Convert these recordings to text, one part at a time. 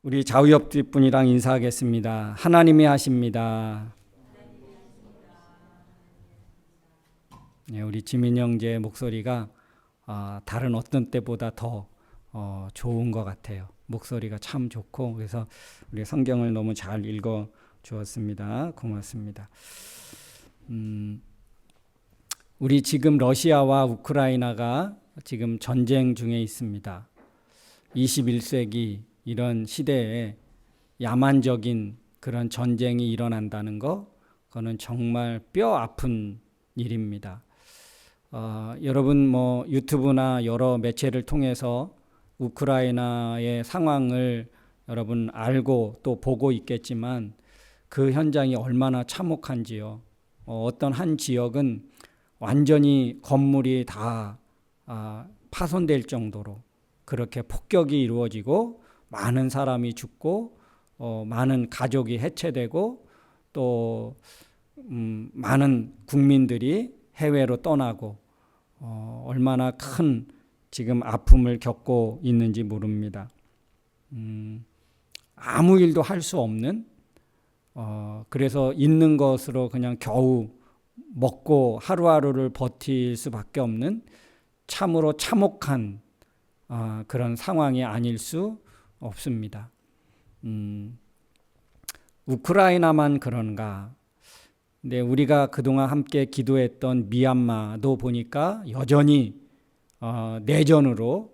우리 좌우옆 분이랑 인사하겠습니다. 하나님이 하십니다. 네, 우리 지민 형제 목소리가 다른 어떤 때보다 더 좋은 것 같아요. 목소리가 참 좋고 그래서 우리 성경을 너무 잘 읽어 주었습니다. 고맙습니다. 우리 지금 러시아와 우크라이나가 지금 전쟁 중에 있습니다. 21세기 이런 시대에 야만적인 그런 전쟁이 일어난다는 거, 그거는 정말 뼈 아픈 일입니다. 여러분 뭐 유튜브나 여러 매체를 통해서 우크라이나의 상황을 여러분 알고 또 보고 있겠지만 그 현장이 얼마나 참혹한지요. 어떤 한 지역은 완전히 건물이 다 파손될 정도로 그렇게 폭격이 이루어지고 많은 사람이 죽고 많은 가족이 해체되고 또 많은 국민들이 해외로 떠나고 얼마나 큰 지금 아픔을 겪고 있는지 모릅니다. 아무 일도 할 수 없는 그래서 있는 것으로 그냥 겨우 먹고 하루하루를 버틸 수밖에 없는 참으로 참혹한 그런 상황이 아닐 수 없습니다. 우크라이나만 그런가? 근데 우리가 그동안 함께 기도했던 미얀마도 보니까 여전히 내전으로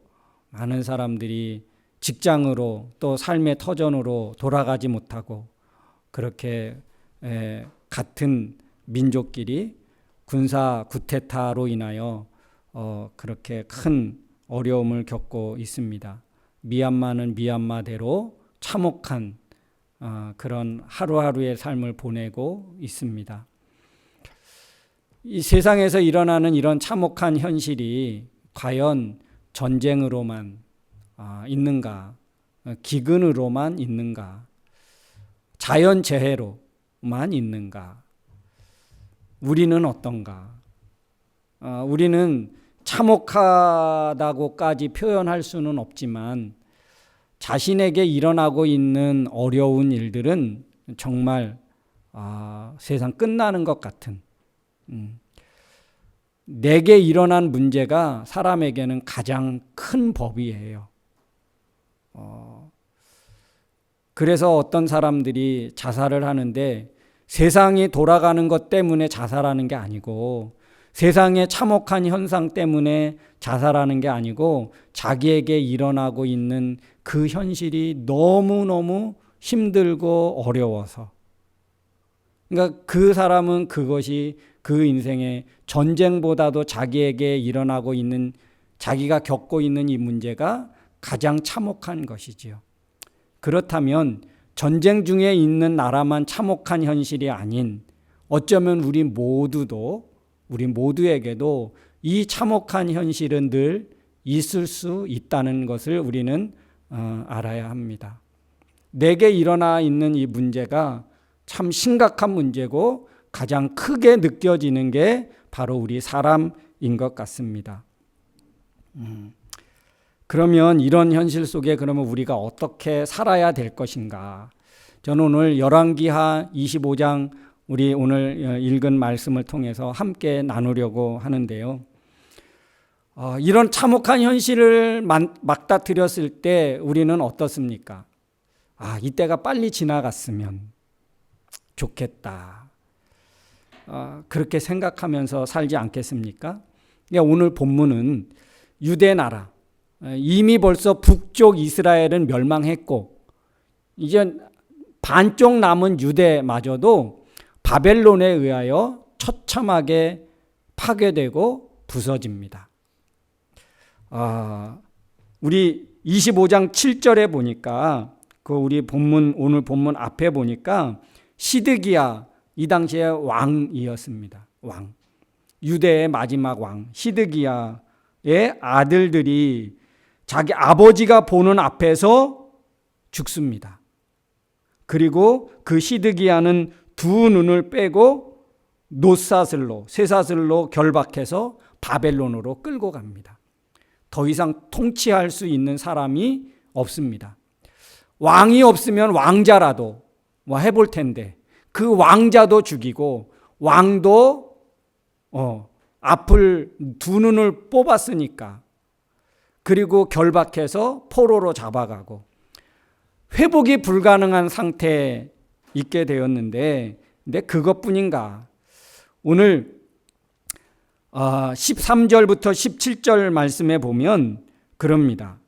많은 사람들이 직장으로 또 삶의 터전으로 돌아가지 못하고 그렇게 같은 민족끼리 군사 쿠데타로 인하여 그렇게 큰 어려움을 겪고 있습니다. 미얀마는 미얀마대로 참혹한 그런 하루하루의 삶을 보내고 있습니다. 이 세상에서 일어나는 이런 참혹한 현실이 과연 전쟁으로만 있는가, 기근으로만 있는가, 자연재해로만 있는가, 우리는 어떤가? 우리는 참혹하다고까지 표현할 수는 없지만 자신에게 일어나고 있는 어려운 일들은 정말 세상 끝나는 것 같은 내게 일어난 문제가 사람에게는 가장 큰 법이에요. 그래서 어떤 사람들이 자살을 하는데 세상이 돌아가는 것 때문에 자살하는 게 아니고 세상의 참혹한 현상 때문에 자살하는 게 아니고 자기에게 일어나고 있는 그 현실이 너무너무 힘들고 어려워서, 그러니까 그 사람은 그것이 그 인생의 전쟁보다도 자기에게 일어나고 있는 자기가 겪고 있는 이 문제가 가장 참혹한 것이지요. 그렇다면 전쟁 중에 있는 나라만 참혹한 현실이 아닌 어쩌면 우리 모두에게도 이 참혹한 현실은 늘 있을 수 있다는 것을 우리는 알아야 합니다. 내게 일어나 있는 이 문제가 참 심각한 문제고 가장 크게 느껴지는 게 바로 우리 사람인 것 같습니다. 그러면 이런 현실 속에 그러면 우리가 어떻게 살아야 될 것인가? 저는 오늘 열왕기하 25장 우리 오늘 읽은 말씀을 통해서 함께 나누려고 하는데요. 이런 참혹한 현실을 맞닥뜨렸을 때 우리는 어떻습니까? 이때가 빨리 지나갔으면 좋겠다. 그렇게 생각하면서 살지 않겠습니까? 오늘 본문은 유대 나라, 이미 벌써 북쪽 이스라엘은 멸망했고 이제 반쪽 남은 유대마저도 바벨론에 의하여 처참하게 파괴되고 부서집니다. 우리 25장 7절에 보니까 우리 오늘 본문 앞에 보니까 시드기야 이 당시에 왕이었습니다. 왕. 유대의 마지막 왕 시드기야의 아들들이 자기 아버지가 보는 앞에서 죽습니다. 그리고 그 시드기야는 두 눈을 빼고 쇠사슬로 결박해서 바벨론으로 끌고 갑니다. 더 이상 통치할 수 있는 사람이 없습니다. 왕이 없으면 왕자라도 뭐 해볼 텐데 그 왕자도 죽이고 왕도 앞을 두 눈을 뽑았으니까 그리고 결박해서 포로로 잡아가고 회복이 불가능한 상태에 있게 되었는데 근데 그것뿐인가? 오늘 13절부터 17절 말씀에 보면 그럽니다.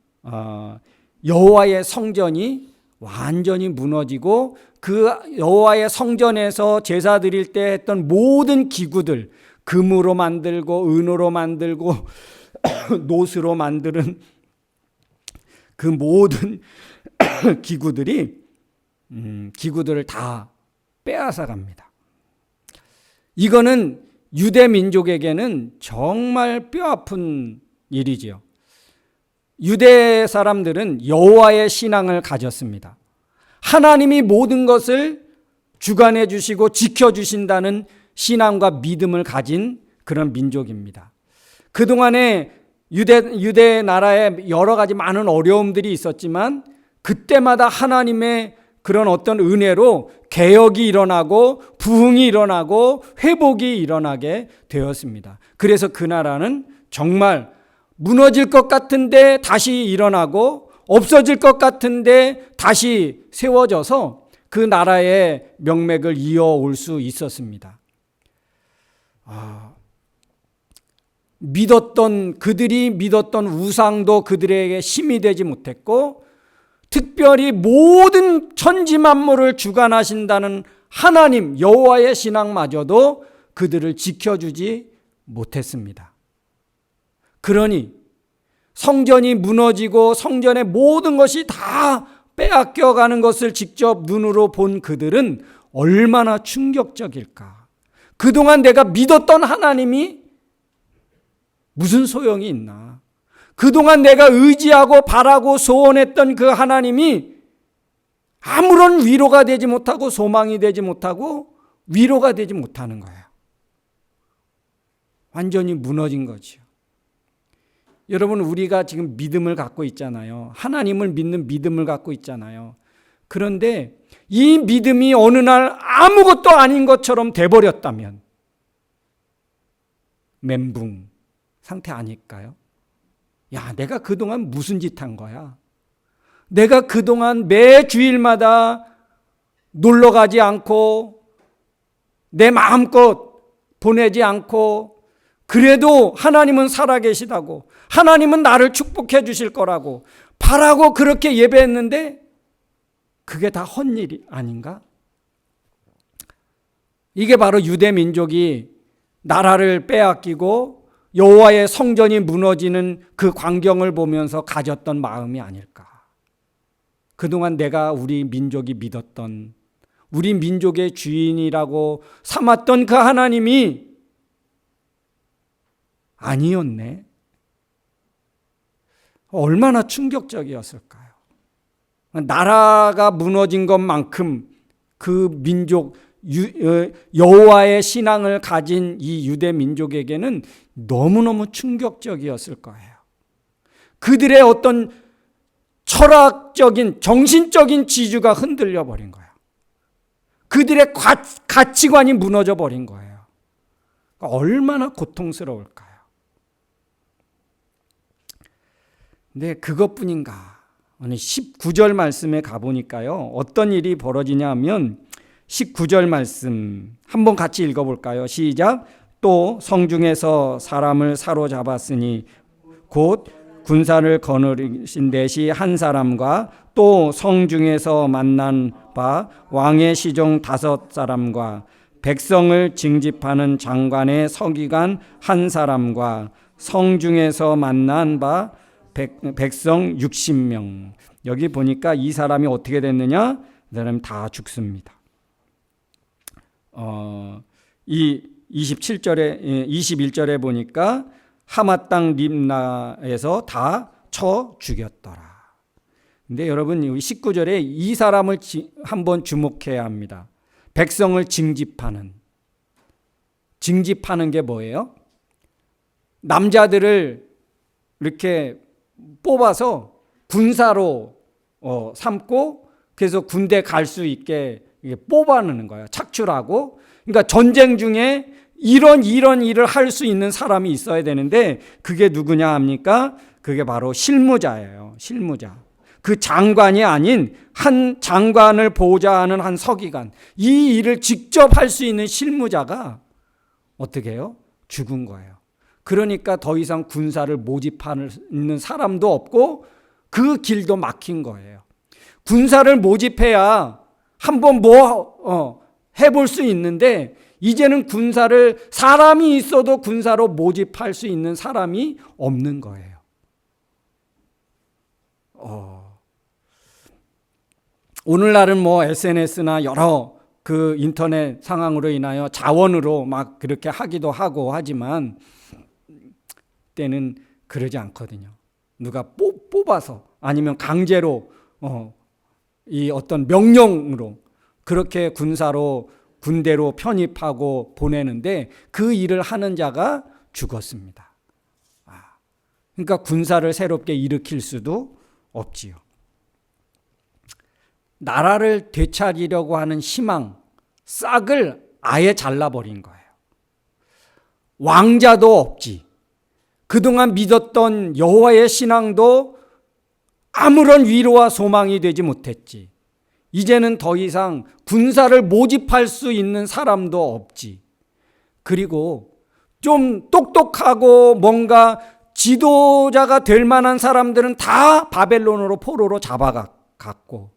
여호와의 성전이 완전히 무너지고 그 여호와의 성전에서 제사 드릴 때 했던 모든 기구들, 금으로 만들고 은으로 만들고 노스로 만드는 그 모든 기구들을 다 빼앗아 갑니다. 이거는 유대 민족에게는 정말 뼈아픈 일이지요. 유대 사람들은 여호와의 신앙을 가졌습니다. 하나님이 모든 것을 주관해 주시고 지켜 주신다는 신앙과 믿음을 가진 그런 민족입니다. 그동안에 유대 나라에 여러 가지 많은 어려움들이 있었지만 그때마다 하나님의 그런 어떤 은혜로 개혁이 일어나고 부흥이 일어나고 회복이 일어나게 되었습니다. 그래서 그 나라는 정말 무너질 것 같은데 다시 일어나고 없어질 것 같은데 다시 세워져서 그 나라의 명맥을 이어올 수 있었습니다. 그들이 믿었던 우상도 그들에게 힘이 되지 못했고 특별히 모든 천지 만물을 주관하신다는 하나님 여호와의 신앙마저도 그들을 지켜주지 못했습니다. 그러니 성전이 무너지고 성전의 모든 것이 다 빼앗겨가는 것을 직접 눈으로 본 그들은 얼마나 충격적일까. 그동안 내가 믿었던 하나님이 무슨 소용이 있나. 그동안 내가 의지하고 바라고 소원했던 그 하나님이 아무런 위로가 되지 못하고 소망이 되지 못하고 위로가 되지 못하는 거예요. 완전히 무너진 거죠. 여러분, 우리가 지금 믿음을 갖고 있잖아요. 하나님을 믿는 믿음을 갖고 있잖아요. 그런데 이 믿음이 어느 날 아무것도 아닌 것처럼 돼버렸다면 멘붕 상태 아닐까요? 야, 내가 그동안 무슨 짓 한 거야? 내가 그동안 매 주일마다 놀러 가지 않고 내 마음껏 보내지 않고 그래도 하나님은 살아계시다고 하나님은 나를 축복해 주실 거라고 바라고 그렇게 예배했는데 그게 다 헛일이 아닌가? 이게 바로 유대 민족이 나라를 빼앗기고 여호와의 성전이 무너지는 그 광경을 보면서 가졌던 마음이 아닐까. 그동안 내가 우리 민족이 믿었던 우리 민족의 주인이라고 삼았던 그 하나님이 아니었네. 얼마나 충격적이었을까요? 나라가 무너진 것만큼 그 민족 여호와의 신앙을 가진 이 유대 민족에게는 너무너무 충격적이었을 거예요. 그들의 어떤 철학적인 정신적인 지주가 흔들려 버린 거예요. 그들의 가치관이 무너져 버린 거예요. 얼마나 고통스러울까요? 근데 그것뿐인가? 오늘 19절 말씀에 가보니까요. 어떤 일이 벌어지냐 하면 19절 말씀 한번 같이 읽어볼까요? 시작. 또 성중에서 사람을 사로잡았으니 곧 군사를 거느리신 대시 한 사람과 또 성중에서 만난 바 왕의 시종 5사람과 백성을 징집하는 장관의 서기관 한 사람과 성중에서 만난 바 백성 60명. 여기 보니까 이 사람이 어떻게 됐느냐? 이 사람이 다 죽습니다. 이 21절에 보니까 하맛 땅 림나에서 다 쳐 죽였더라. 근데 여러분, 19절에 이 사람을 한번 주목해야 합니다. 백성을 징집하는 게 뭐예요? 남자들을 이렇게 뽑아서 군사로 삼고 그래서 군대 갈 수 있게 뽑아내는 거예요. 착출하고. 그러니까 전쟁 중에 이런 일을 할 수 있는 사람이 있어야 되는데 그게 누구냐 합니까? 그게 바로 실무자예요. 실무자. 그 장관이 아닌 한 장관을 보좌하는 한 서기관. 이 일을 직접 할 수 있는 실무자가 어떻게 해요? 죽은 거예요. 그러니까 더 이상 군사를 모집하는 사람도 없고 그 길도 막힌 거예요. 군사를 모집해야 한번 해볼 수 있는데 이제는 군사를 사람이 있어도 군사로 모집할 수 있는 사람이 없는 거예요. 오늘날은 SNS나 여러 그 인터넷 상황으로 인하여 자원으로 막 그렇게 하기도 하고 하지만 때는 그러지 않거든요. 누가 뽑아서 아니면 강제로 이 어떤 명령으로 그렇게 군대로 편입하고 보내는데 그 일을 하는 자가 죽었습니다. 그러니까 군사를 새롭게 일으킬 수도 없지요. 나라를 되찾으려고 하는 희망, 싹을 아예 잘라버린 거예요. 왕자도 없지. 그동안 믿었던 여호와의 신앙도 아무런 위로와 소망이 되지 못했지. 이제는 더 이상 군사를 모집할 수 있는 사람도 없지. 그리고 좀 똑똑하고 뭔가 지도자가 될 만한 사람들은 다 바벨론으로 포로로 잡아갔고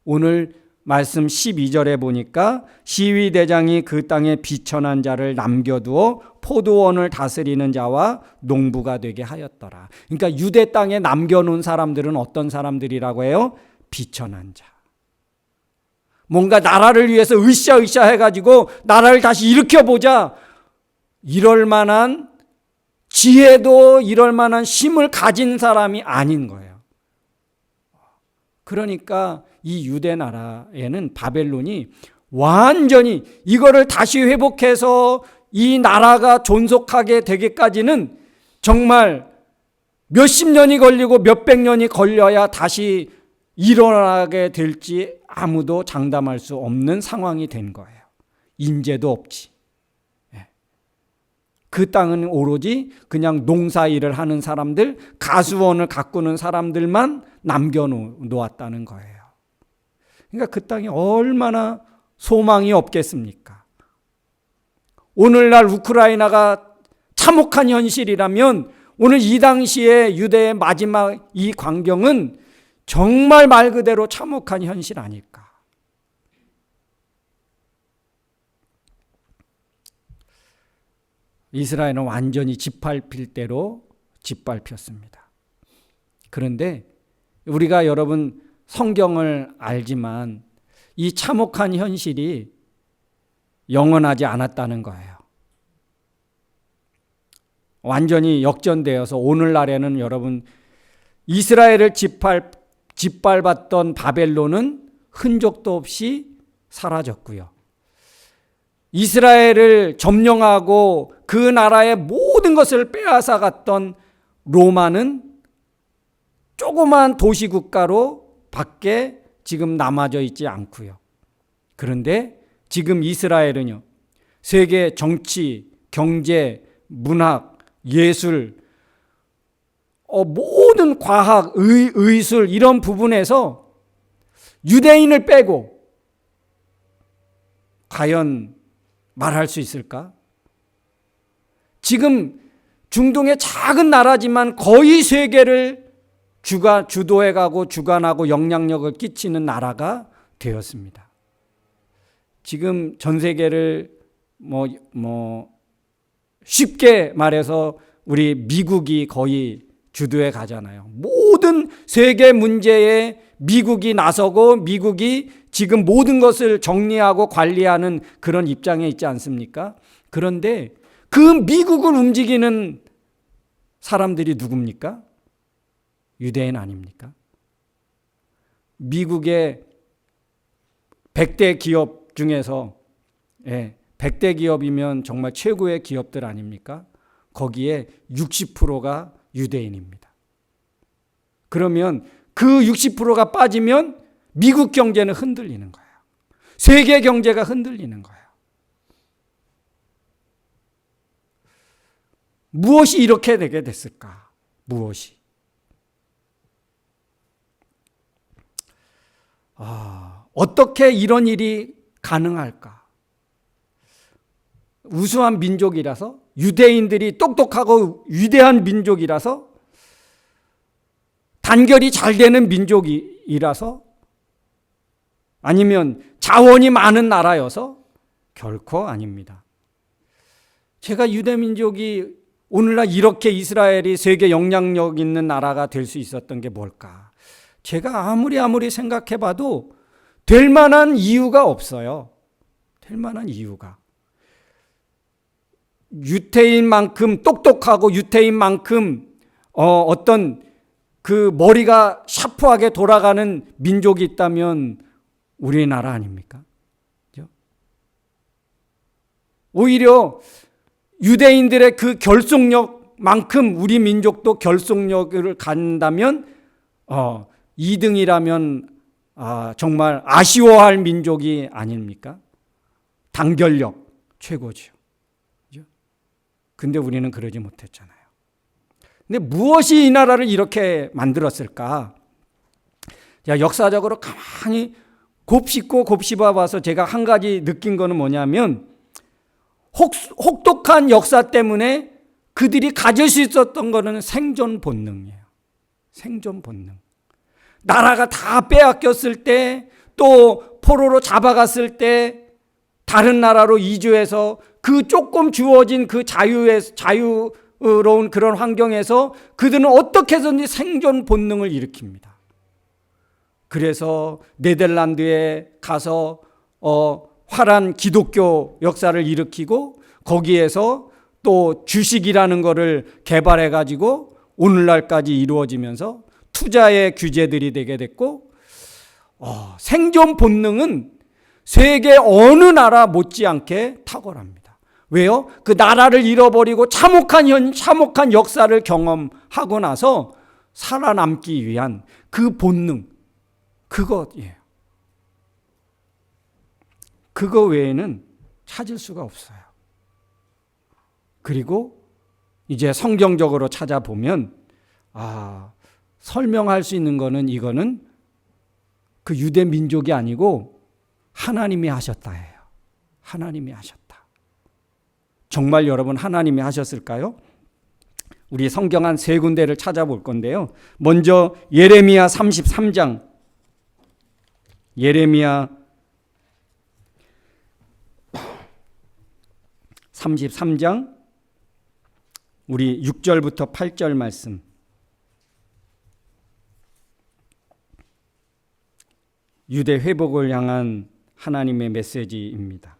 오늘 말씀 12절에 보니까 시위대장이 그 땅에 비천한 자를 남겨두어 포도원을 다스리는 자와 농부가 되게 하였더라. 그러니까 유대 땅에 남겨놓은 사람들은 어떤 사람들이라고 해요? 비천한 자. 뭔가 나라를 위해서 으쌰으쌰 해가지고 나라를 다시 일으켜보자. 이럴 만한 지혜도 이럴 만한 힘을 가진 사람이 아닌 거예요. 그러니까 이 유대 나라에는 바벨론이 완전히 이거를 다시 회복해서 이 나라가 존속하게 되기까지는 정말 몇십 년이 걸리고 몇백 년이 걸려야 다시 일어나게 될지 아무도 장담할 수 없는 상황이 된 거예요. 인재도 없지. 그 땅은 오로지 그냥 농사일을 하는 사람들, 가수원을 가꾸는 사람들만 남겨놓았다는 거예요. 그러니까 그 땅이 얼마나 소망이 없겠습니까? 오늘날 우크라이나가 참혹한 현실이라면 오늘 이 당시에 유대의 마지막 이 광경은 정말 말 그대로 참혹한 현실 아닐까. 이스라엘은 완전히 짓밟힐 대로 짓밟혔습니다. 그런데 우리가 여러분 성경을 알지만 이 참혹한 현실이 영원하지 않았다는 거예요. 완전히 역전되어서 오늘날에는 여러분 이스라엘을 짓밟았던 바벨론은 흔적도 없이 사라졌고요. 이스라엘을 점령하고 그 나라의 모든 것을 빼앗아 갔던 로마는 조그만 도시국가로 밖에 지금 남아져 있지 않고요. 그런데 지금 이스라엘은요, 세계 정치, 경제, 문학, 예술, 모든 과학, 의술 이런 부분에서 유대인을 빼고 과연 말할 수 있을까? 지금 중동의 작은 나라지만 거의 세계를 주도해가고 주관하고 영향력을 끼치는 나라가 되었습니다. 지금 전 세계를 쉽게 말해서 우리 미국이 거의 주도해 가잖아요. 모든 세계 문제에 미국이 나서고 미국이 지금 모든 것을 정리하고 관리하는 그런 입장에 있지 않습니까? 그런데 그 미국을 움직이는 사람들이 누굽니까? 유대인 아닙니까? 미국의 100대 기업 중에서 100대 기업이면 정말 최고의 기업들 아닙니까? 거기에 60%가 유대인입니다. 그러면 그 60%가 빠지면 미국 경제는 흔들리는 거예요. 세계 경제가 흔들리는 거예요. 무엇이 이렇게 되게 됐을까? 무엇이? 어떻게 이런 일이 가능할까? 우수한 민족이라서, 유대인들이 똑똑하고 위대한 민족이라서, 단결이 잘 되는 민족이라서, 아니면 자원이 많은 나라여서? 결코 아닙니다. 제가 유대민족이 오늘날 이렇게 이스라엘이 세계 영향력 있는 나라가 될 수 있었던 게 뭘까? 제가 아무리 생각해 봐도 될 만한 이유가 없어요. 될 만한 이유가. 유태인만큼 똑똑하고 유태인만큼 어떤 그 머리가 샤프하게 돌아가는 민족이 있다면 우리나라 아닙니까? 그렇죠? 오히려 유대인들의 그 결속력만큼 우리 민족도 결속력을 갖는다면 2등이라면 정말 아쉬워할 민족이 아닙니까? 단결력 최고죠. 그렇죠? 근데 우리는 그러지 못했잖아요. 근데 무엇이 이 나라를 이렇게 만들었을까? 자, 역사적으로 가만히 곱씹고 곱씹어 봐서 제가 한 가지 느낀 거는 뭐냐면 혹독한 역사 때문에 그들이 가질 수 있었던 거는 생존 본능이에요. 생존 본능. 나라가 다 빼앗겼을 때, 또 포로로 잡아갔을 때, 다른 나라로 이주해서 그 조금 주어진 그 자유로운 그런 환경에서 그들은 어떻게 해서든지 생존 본능을 일으킵니다. 그래서 네덜란드에 가서 화려한 기독교 역사를 일으키고 거기에서 또 주식이라는 것을 개발해 가지고 오늘날까지 이루어지면서 투자의 규제들이 되게 됐고 생존 본능은 세계 어느 나라 못지않게 탁월합니다. 왜요? 그 나라를 잃어버리고 참혹한 역사를 경험하고 나서 살아남기 위한 그 본능, 그것이에요. 그거 외에는 찾을 수가 없어요. 그리고 이제 성경적으로 찾아보면 설명할 수 있는 거는 이거는 그 유대 민족이 아니고 하나님이 하셨다예요. 하나님이 하셨다. 정말 여러분 하나님이 하셨을까요? 우리 성경 한 세 군데를 찾아볼 건데요. 먼저 예레미야 33장. 예레미야 33장 우리 6절부터 8절 말씀. 유대 회복을 향한 하나님의 메시지입니다.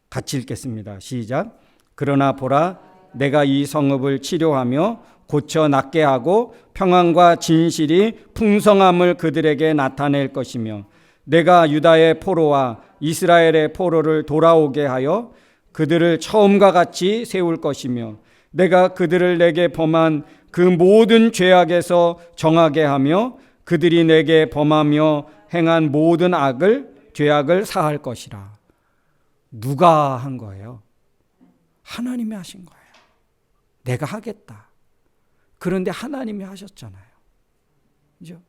같이 읽겠습니다. 시작. 그러나 보라, 내가 이 성읍을 치료하며 고쳐 낫게 하고 평안과 진실이 풍성함을 그들에게 나타낼 것이며 내가 유다의 포로와 이스라엘의 포로를 돌아오게 하여 그들을 처음과 같이 세울 것이며 내가 그들을 내게 범한 그 모든 죄악에서 정하게 하며 그들이 내게 범하며 행한 모든 죄악을 사할 것이라. 누가 한 거예요? 하나님이 하신 거예요. 내가 하겠다. 그런데 하나님이 하셨잖아요. 그죠?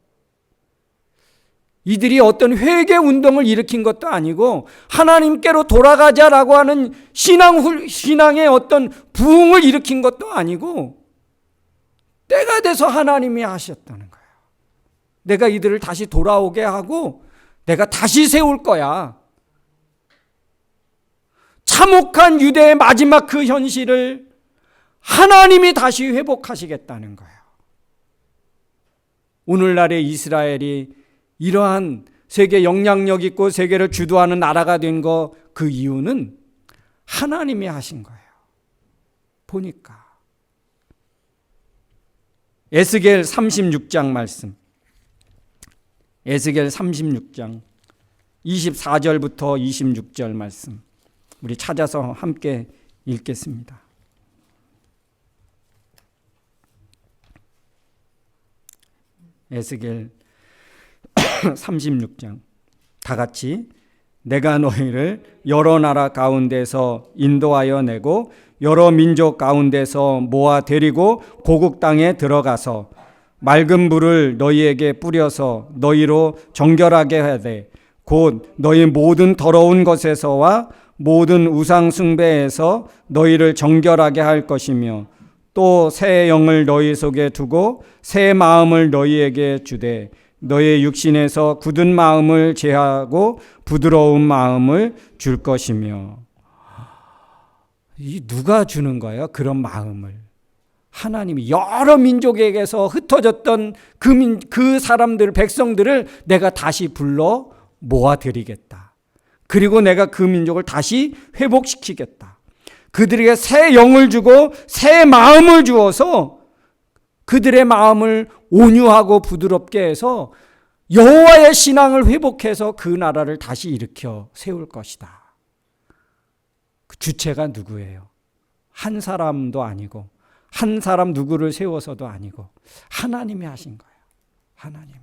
이들이 어떤 회개 운동을 일으킨 것도 아니고 하나님께로 돌아가자라고 하는 신앙의 어떤 부흥을 일으킨 것도 아니고 때가 돼서 하나님이 하셨다는 거예요. 내가 이들을 다시 돌아오게 하고 내가 다시 세울 거야. 참혹한 유대의 마지막 그 현실을 하나님이 다시 회복하시겠다는 거예요. 오늘날의 이스라엘이 이러한 세계 영향력 있고 세계를 주도하는 나라가 된 거 그 이유는 하나님이 하신 거예요. 보니까 에스겔 36장 말씀. 에스겔 36장 24절부터 26절 말씀. 우리 찾아서 함께 읽겠습니다. 에스겔 36장 다 같이 내가 너희를 여러 나라 가운데서 인도하여 내고 여러 민족 가운데서 모아 데리고 고국 땅에 들어가서 맑은 물을 너희에게 뿌려서 너희로 정결하게 하되 곧 너희 모든 더러운 것에서와 모든 우상 숭배에서 너희를 정결하게 할 것이며 또 새 영을 너희 속에 두고 새 마음을 너희에게 주되 너의 육신에서 굳은 마음을 제하고 부드러운 마음을 줄 것이며. 이 누가 주는 거예요? 그런 마음을. 하나님이 여러 민족에게서 흩어졌던 그 사람들, 백성들을 내가 다시 불러 모아드리겠다. 그리고 내가 그 민족을 다시 회복시키겠다. 그들에게 새 영을 주고 새 마음을 주어서 그들의 마음을 온유하고 부드럽게 해서 여호와의 신앙을 회복해서 그 나라를 다시 일으켜 세울 것이다. 그 주체가 누구예요? 한 사람도 아니고 한 사람 누구를 세워서도 아니고 하나님이 하신 거예요. 하나님이.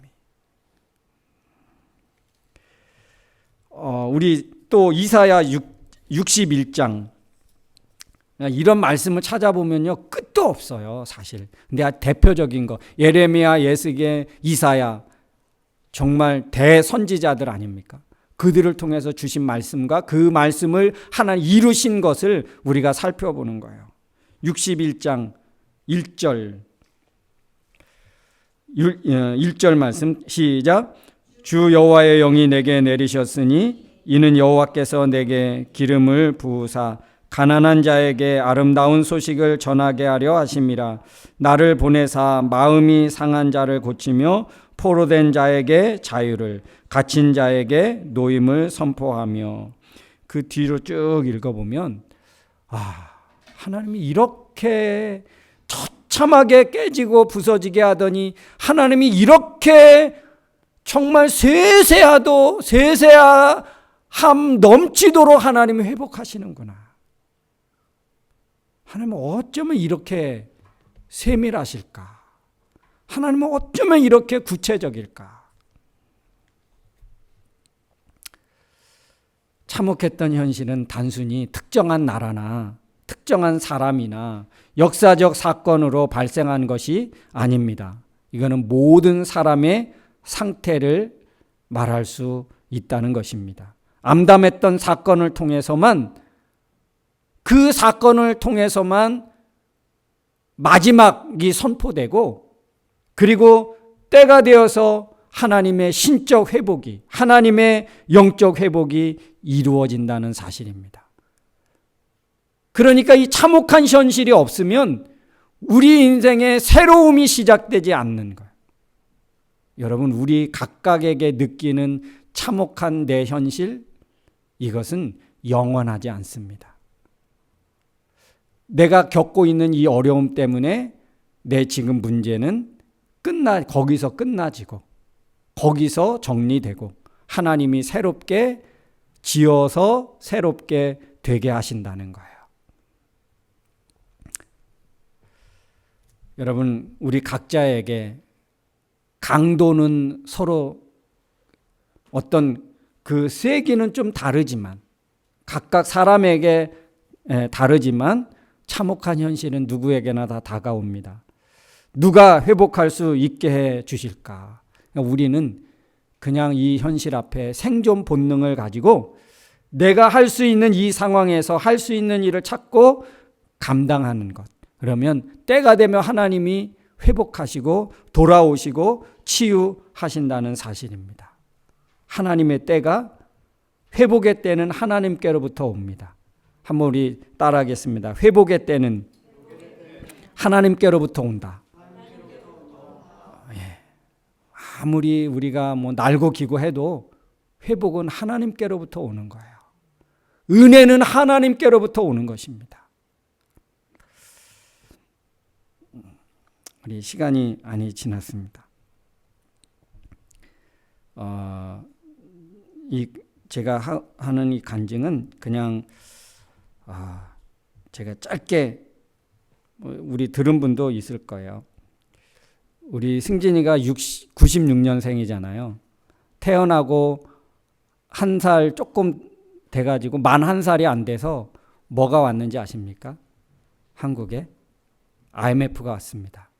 우리 또 이사야 61장 이런 말씀을 찾아보면요 끝도 없어요 사실. 근데 대표적인 거 예레미야, 에스겔, 이사야 정말 대선지자들 아닙니까? 그들을 통해서 주신 말씀과 그 말씀을 하나님 이루신 것을 우리가 살펴보는 거예요. 61장 1절 1절 말씀 시작. 주 여호와의 영이 내게 내리셨으니 이는 여호와께서 내게 기름을 부으사 가난한 자에게 아름다운 소식을 전하게 하려 하심이라. 나를 보내사 마음이 상한 자를 고치며 포로된 자에게 자유를, 갇힌 자에게 노임을 선포하며. 그 뒤로 쭉 읽어보면 하나님이 이렇게 처참하게 깨지고 부서지게 하더니 하나님이 이렇게 정말 세세함 넘치도록 하나님이 회복하시는구나. 하나님은 어쩌면 이렇게 세밀하실까? 하나님은 어쩌면 이렇게 구체적일까? 참혹했던 현실은 단순히 특정한 나라나 특정한 사람이나 역사적 사건으로 발생한 것이 아닙니다. 이거는 모든 사람의 상태를 말할 수 있다는 것입니다. 암담했던 사건을 통해서만 그 사건을 통해서만 마지막이 선포되고 그리고 때가 되어서 하나님의 신적 회복이 하나님의 영적 회복이 이루어진다는 사실입니다. 그러니까 이 참혹한 현실이 없으면 우리 인생의 새로움이 시작되지 않는 거예요. 여러분 우리 각각에게 느끼는 참혹한 내 현실 이것은 영원하지 않습니다. 내가 겪고 있는 이 어려움 때문에 내 지금 문제는 거기서 끝나지고 거기서 정리되고 하나님이 새롭게 지어서 새롭게 되게 하신다는 거예요. 여러분 우리 각자에게 강도는 서로 어떤 그 세기는 좀 다르지만 각각 사람에게 다르지만 참혹한 현실은 누구에게나 다 다가옵니다. 누가 회복할 수 있게 해 주실까? 우리는 그냥 이 현실 앞에 생존 본능을 가지고 내가 할 수 있는 이 상황에서 할 수 있는 일을 찾고 감당하는 것. 그러면 때가 되면 하나님이 회복하시고 돌아오시고 치유하신다는 사실입니다. 하나님의 때가 회복의 때는 하나님께로부터 옵니다. 한번 우리 따라하겠습니다. 회복의 때는 하나님께로부터 온다. 아무리 우리가 날고 기고 해도 회복은 하나님께로부터 오는 거예요. 은혜는 하나님께로부터 오는 것입니다. 우리 시간이 많이 지났습니다. 제가 하는 이 간증은 그냥 제가 짧게 우리 들은 분도 있을 거예요. 우리 승진이가 96년생이잖아요. 태어나고 1살 조금 돼가지고 만 1살이 안 돼서 뭐가 왔는지 아십니까? 한국에 IMF가 왔습니다.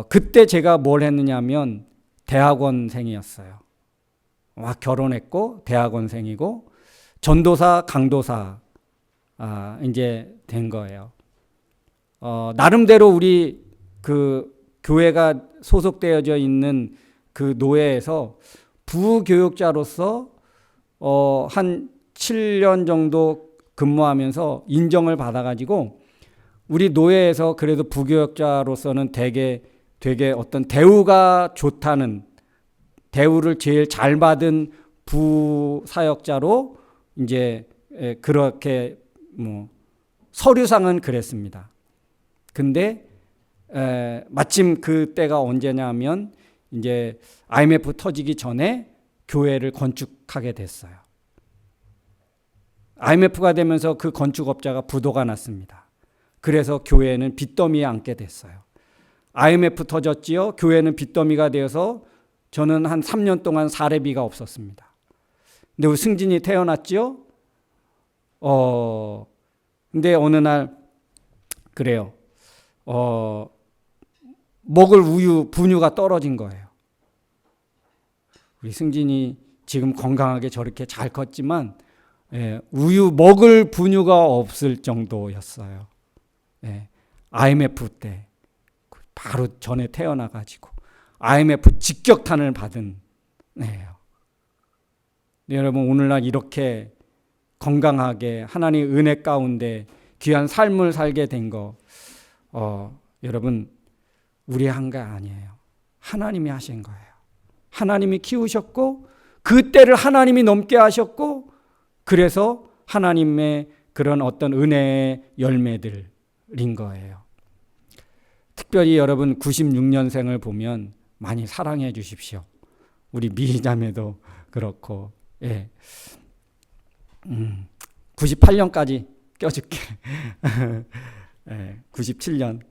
그때 제가 뭘 했느냐면 대학원생이었어요. 막 결혼했고 대학원생이고 전도사, 강도사 이제 된 거예요. 나름대로 우리 그 교회가 소속되어져 있는 그 노예에서 부교육자로서 한 7년 정도 근무하면서 인정을 받아가지고 우리 노예에서 그래도 부교육자로서는 되게 어떤 대우가 좋다는, 대우를 제일 잘 받은 부사역자로 이제 그렇게 뭐 서류상은 그랬습니다. 근데 마침 그때가 언제냐면 이제 IMF 터지기 전에 교회를 건축하게 됐어요. IMF가 되면서 그 건축업자가 부도가 났습니다. 그래서 교회는 빚더미에 앉게 됐어요. IMF 터졌지요. 교회는 빚더미가 되어서 저는 한 3년 동안 사례비가 없었습니다. 근데 우리 승진이 태어났지요. 근데 어느 날 그래요. 먹을 우유, 분유가 떨어진 거예요. 우리 승진이 지금 건강하게 저렇게 잘 컸지만 우유 먹을 분유가 없을 정도였어요. IMF 때 바로 전에 태어나가지고 IMF 직격탄을 받은 애예요. 여러분 오늘날 이렇게 건강하게 하나님의 은혜 가운데 귀한 삶을 살게 된 거 여러분 우리 한 게 아니에요. 하나님이 하신 거예요. 하나님이 키우셨고 그 때를 하나님이 넘게 하셨고 그래서 하나님의 그런 어떤 은혜의 열매들인 거예요. 특별히 여러분 96년생을 보면 많이 사랑해 주십시오. 우리 미자매도 그렇고 98년까지 껴줄게. 97년.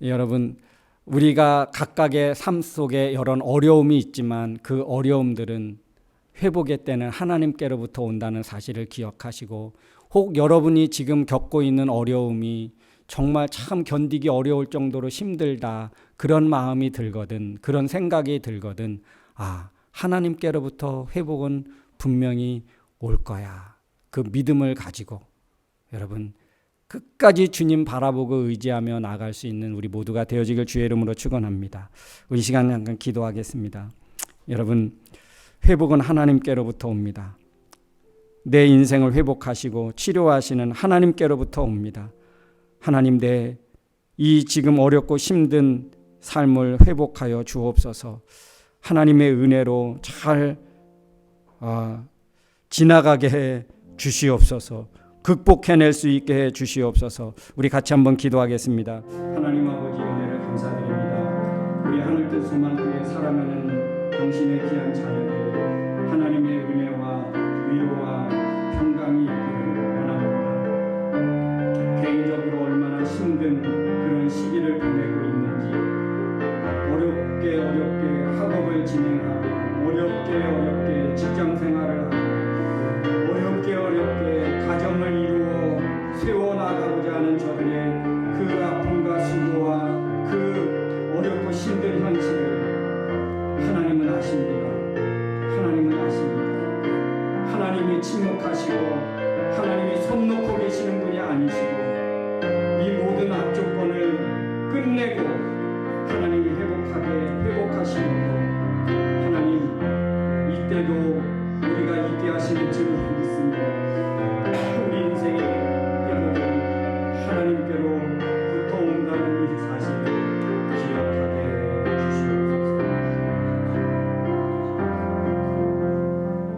여러분 우리가 각각의 삶 속에 여러 어려움이 있지만 그 어려움들은 회복의 때는 하나님께로부터 온다는 사실을 기억하시고 혹 여러분이 지금 겪고 있는 어려움이 정말 참 견디기 어려울 정도로 힘들다 그런 마음이 들거든 그런 생각이 들거든 하나님께로부터 회복은 분명히 올 거야. 그 믿음을 가지고 여러분 끝까지 주님 바라보고 의지하며 나아갈 수 있는 우리 모두가 되어지길 주의 이름으로 축원합니다. 우리 시간 잠깐 기도하겠습니다. 여러분 회복은 하나님께로부터 옵니다. 내 인생을 회복하시고 치료하시는 하나님께로부터 옵니다. 하나님 내 이 지금 어렵고 힘든 삶을 회복하여 주옵소서. 하나님의 은혜로 잘 지나가게 해 주시옵소서. 극복해낼 수 있게 해 주시옵소서. 우리 같이 한번 기도하겠습니다. 하나님 아버지 은혜를 감사드립니다. 우리 하늘 뜻 소망 교회 사랑하는 당신의 귀한 자녀들 하나님의 은혜와 위로와 평강이 있기를 원합니다. 개인적으로 얼마나 힘든 그런 시기를 보내고 있는지 어렵게 학업을 진행하고 어렵게 직장 생활을 하고 어렵게 가정을 이루어 세워나가고자 하는 저들의 그 아픔과 수고와 그 어렵고 힘든 현실을 하나님은 아십니다. 하나님이 침묵하시고 하나님이 손 놓고 계시는 분이 아니시고 이 모든 악조건을 끝내고 하나님이 회복하시고 하나님 이때도 우리가 있게 하시는 줄 믿습니다. 우리 인생의 회복은 하나님께로부터 온다는 이 사실을 기억하게 해주시옵소서.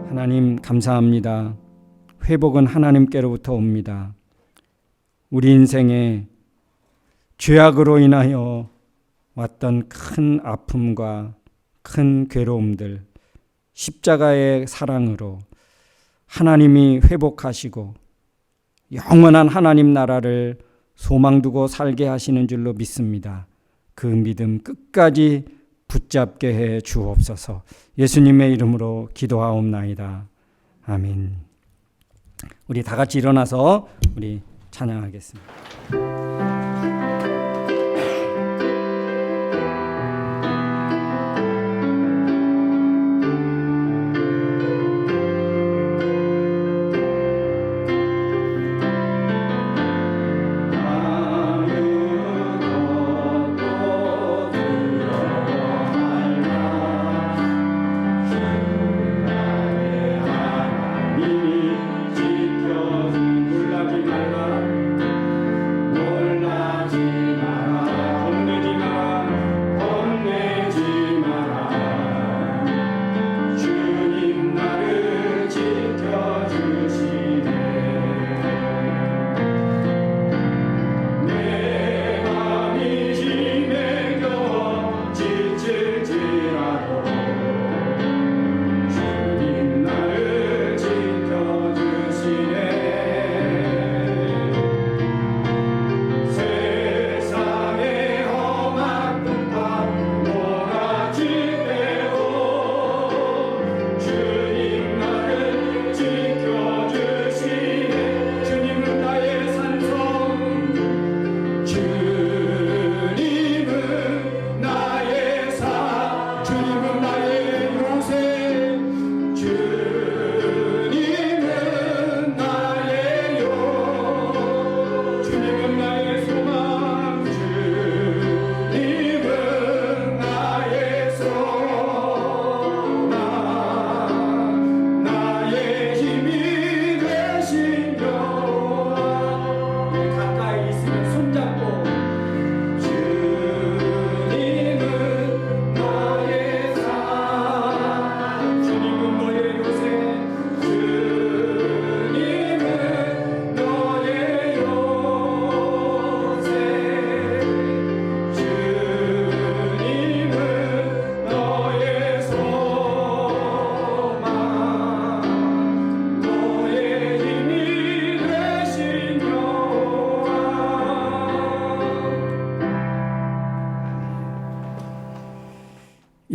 하나님 감사합니다. 회복은 하나님께로부터 옵니다. 우리 인생에 죄악으로 인하여 왔던 큰 아픔과 큰 괴로움들 십자가의 사랑으로 하나님이 회복하시고 영원한 하나님 나라를 소망 두고 살게 하시는 줄로 믿습니다. 그 믿음 끝까지 붙잡게 해 주옵소서. 예수님의 이름으로 기도하옵나이다. 아멘. 우리 다 같이 일어나서 우리 찬양하겠습니다.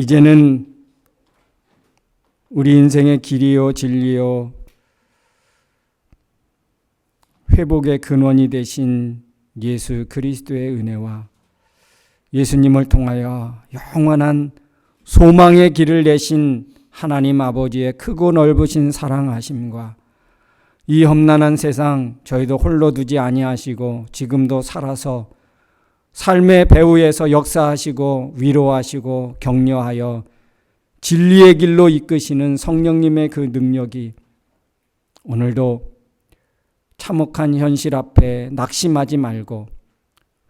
이제는 우리 인생의 길이요 진리요 회복의 근원이 되신 예수 그리스도의 은혜와 예수님을 통하여 영원한 소망의 길을 내신 하나님 아버지의 크고 넓으신 사랑하심과 이 험난한 세상 저희도 홀로 두지 아니하시고 지금도 살아서 삶의 배후에서 역사하시고 위로하시고 격려하여 진리의 길로 이끄시는 성령님의 그 능력이 오늘도 참혹한 현실 앞에 낙심하지 말고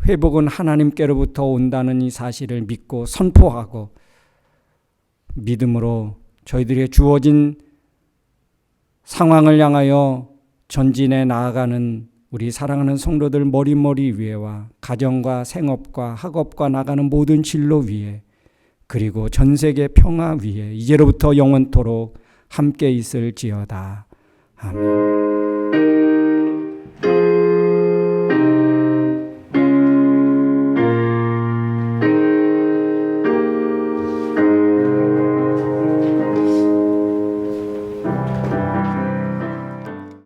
회복은 하나님께로부터 온다는 이 사실을 믿고 선포하고 믿음으로 저희들에게 주어진 상황을 향하여 전진해 나아가는 우리 사랑하는 성도들 머리머리 위에와 가정과 생업과 학업과 나가는 모든 진로 위에 그리고 전 세계 평화 위에 이제로부터 영원토록 함께 있을지어다. 아멘.